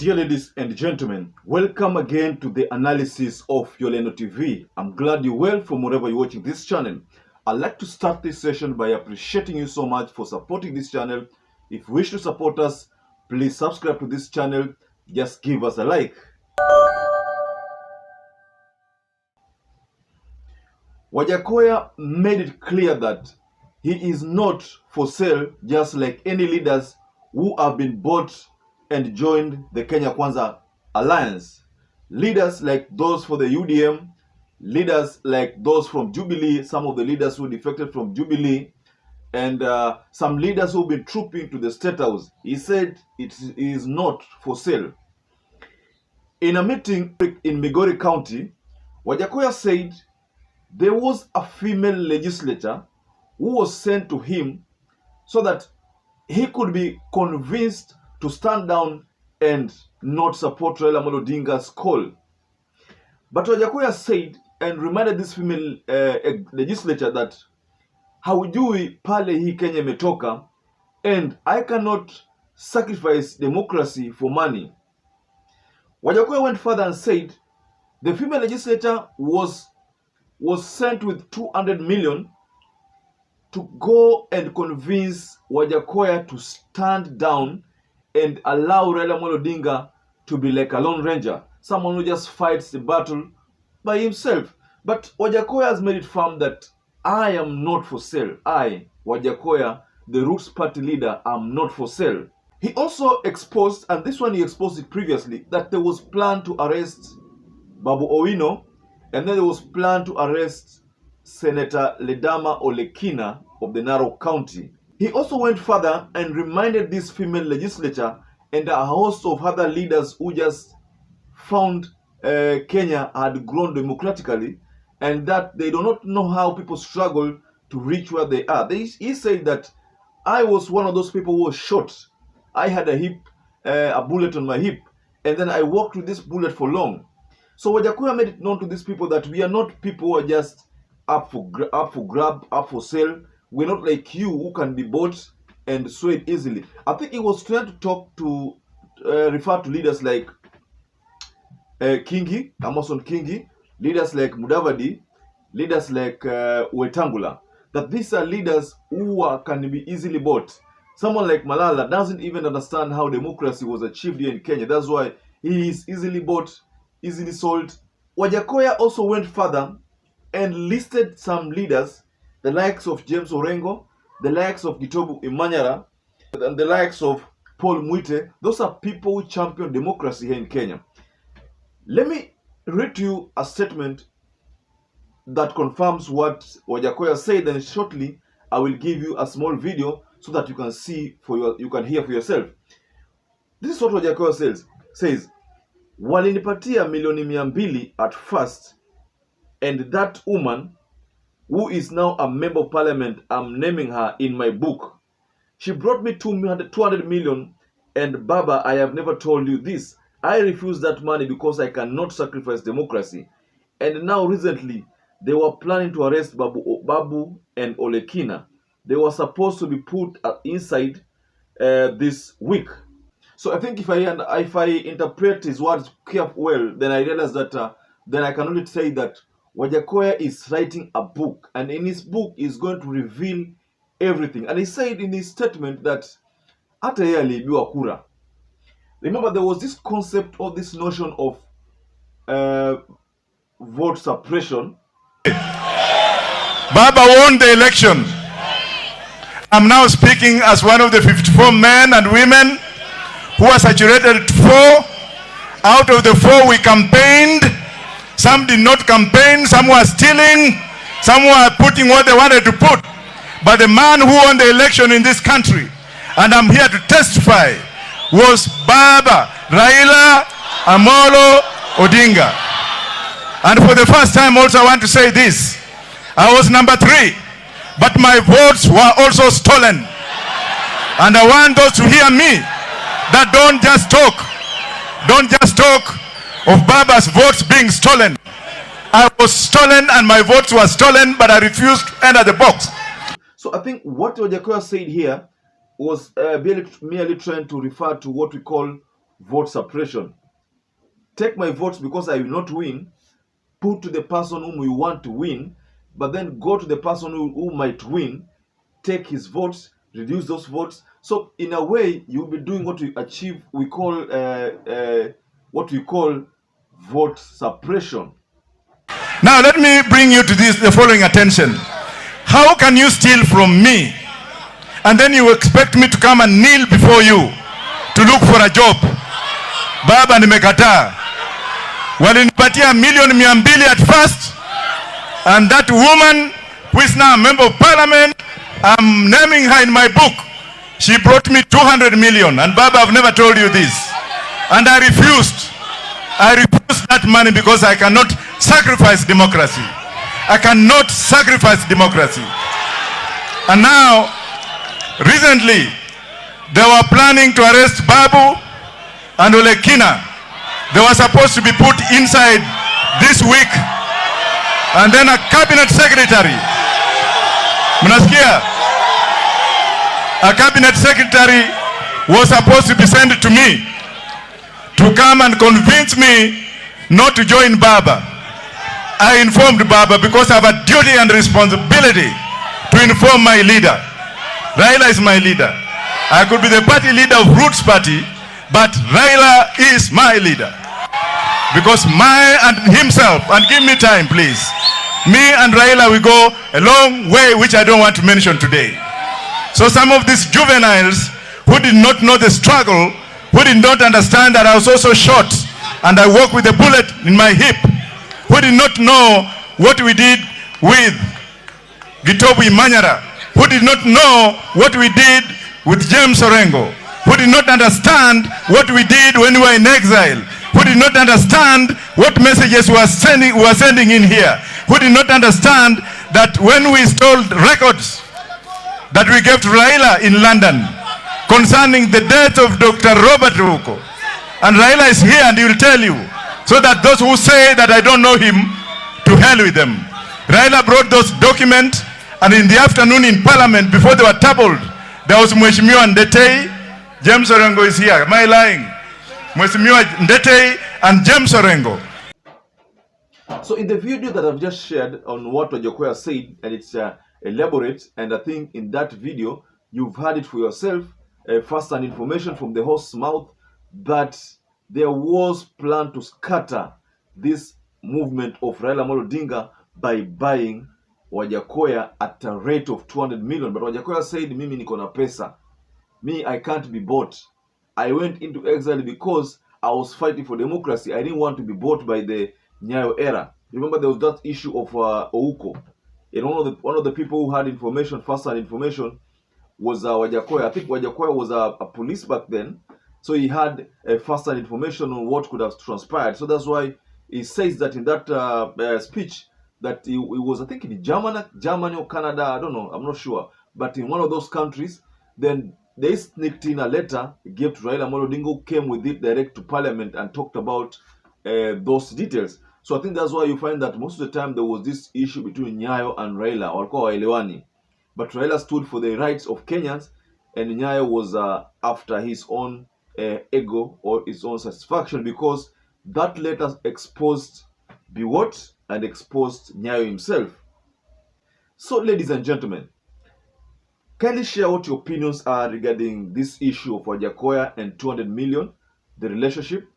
Dear ladies and gentlemen, welcome again to the analysis of YOLENO TV. I'm glad you're well from wherever you're watching this channel. I'd like to start this session by appreciating you so much for supporting this channel. If you wish to support us, please subscribe to this channel. Just give us a like. WAJAKOYA made it clear that he is not for sale, just like any leaders who have been bought and joined the Kenya Kwanza alliance. Leaders like those for the UDM, leaders like those from Jubilee, some of the leaders who defected from Jubilee, and some leaders who've been trooping to the State House. He said it is not for sale. In a meeting in MIGORY County, WAJAKOYA said there was a female legislator who was sent to him so that he could be convinced to stand down and not support Raila Amolo Odinga's call. But WAJAKOYA said and reminded this female legislature that haujui pale hii Kenya imetoka, and I cannot sacrifice democracy for money. WAJAKOYA went further and said the female legislator was sent with 200 million to go and convince WAJAKOYA to stand down and allow Raila Amolo Odinga to be like a lone ranger, someone who just fights the battle by himself. But WAJAKOYA has made it firm that I am not for sale. I, WAJAKOYA, the Roots Party leader, am not for sale. He also exposed, and this one he exposed it previously, that there was plan to arrest Babu Owino, and then there was plan to arrest Senator Ledama Olekina of the Narok County. He also went further and reminded this female legislature and a host of other leaders who just found Kenya had grown democratically and that they do not know how people struggle to reach where they are. He said that I was one of those people who was shot. I had a bullet on my hip, and then I walked with this bullet for long. So WAJAKOYA made it known to these people that we are not people who are just up for grab, up for sale. We're not like you who can be bought and swayed easily. I think he was trying to talk to, refer to leaders like Kingi, Amason Kingi, leaders like Mudavadi, leaders like Wetangula, that these are leaders who can be easily bought. Someone like Malala doesn't even understand how democracy was achieved here in Kenya. That's why he is easily bought, easily sold. WAJAKOYA also went further and listed some leaders, the likes of James Orengo, the likes of Gitobu Imanyara, and the likes of Paul Mwite. Those are people who champion democracy here in Kenya. Let me read to you a statement that confirms what WAJAKOYA said, and shortly I will give you a small video so that you can see you can hear for yourself. This is what WAJAKOYA says. Walinipatia milioni 200 at first, and that woman, who is now a member of parliament, I'm naming her in my book. She brought me 200 million, and Baba, I have never told you this. I refused that money because I cannot sacrifice democracy. And now recently, they were planning to arrest Babu and Olekina. They were supposed to be put inside this week. So I think if I interpret his words well, then I realize that then I can only say that WAJAKOYA is writing a book, and in his book is going to reveal everything. And he said in his statement that hata yeye aliibiwa kura. Remember, there was this concept or this notion of vote suppression. Baba won the election. I'm now speaking as one of the 54 men and women who are saturated 4. Out of the 4 we campaigned. Some did not campaign, some were stealing, some were putting what they wanted to put. But the man who won the election in this country, and I'm here to testify, was Baba Raila Amolo Odinga. And for the first time also I want to say this. I was number 3, but my votes were also stolen. And I want those to hear me, that don't just talk of Baba's votes being stolen. I was stolen and my votes were stolen, but I refused to enter the box. So I think what WAJAKOYA said here was merely trying to refer to what we call vote suppression. Take my votes because I will not win, put to the person whom you want to win, but then go to the person who might win, take his votes, reduce those votes. So in a way, you'll be doing what we call vote suppression. Now let me bring you to the following attention. How can you steal from me and then you expect me to come and kneel before you to look for a job? Baba, nimekataa. Walinipatia $1,200,000 at first, and that woman who is now a member of parliament, I'm naming her in my book, she brought me 200 million, and Baba, I've never told you this, and I refused that money because I cannot sacrifice democracy. I cannot sacrifice democracy. And now, recently, they were planning to arrest Babu and Olekina. They were supposed to be put inside this week. And then a cabinet secretary, Mnasikia? A cabinet secretary was supposed to be sent to me to come and convince me not to join Baba. I informed Baba because I have a duty and responsibility to inform my leader. RAILA is my leader. I could be the party leader of Roots Party, but RAILA is my leader. Because himself, and give me time please, me and RAILA, we go a long way, which I don't want to mention today. So some of these juveniles who did not know the struggle, who did not understand that I was also shot and I walk with a bullet in my hip, who did not know what we did with Gitobu Imanyara, who did not know what we did with James Orengo, who did not understand what we did when we were in exile, who did not understand what messages we were sending in here, who did not understand that when we stole records that we gave to RAILA in London concerning the death of Dr. Robert Ruko, and RAILA is here and he will tell you, so that those who say that I don't know him, to hell with them. RAILA brought those documents, and in the afternoon in Parliament, before they were tabled, there was Mheshimiwa Ndetei. James Orengo is here. Am I lying? Mheshimiwa Ndetei and James Orengo. So in the video that I've just shared on what WAJAKOYA said, and it's elaborate, and I think in that video you've heard it for yourself, first-hand information from the horse's mouth, that there was plan to scatter this movement of Raila Amolo Odinga by buying WAJAKOYA at a rate of 200 million. But WAJAKOYA said, mimi niko na pesa, me I can't be bought. I went into exile because I was fighting for democracy. I didn't want to be bought by the Nyayo era. Remember there was that issue of Ouko, and one of the people who had information, first-hand information, was WAJAKOYA. I think WAJAKOYA was a police back then, so he had first-hand information on what could have transpired. So that's why he says that in that speech that he was, I think, in Germany or Canada, I don't know, I'm not sure, but in one of those countries. Then they sneaked in a letter, gave to Raila Amolo Odinga, who came with it direct to Parliament and talked about those details. So I think that's why you find that most of the time there was this issue between Nyayo and Raila, or Waelewani. But Raila stood for the rights of Kenyans, and Nyayo was after his own ego or his own satisfaction, because that letter exposed Biwott and exposed Nyayo himself. So ladies and gentlemen, kindly share what your opinions are regarding this issue of WAJAKOYA and 200 million, the relationship.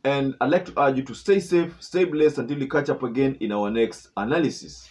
And I'd like to urge you to stay safe, stay blessed until we catch up again in our next analysis.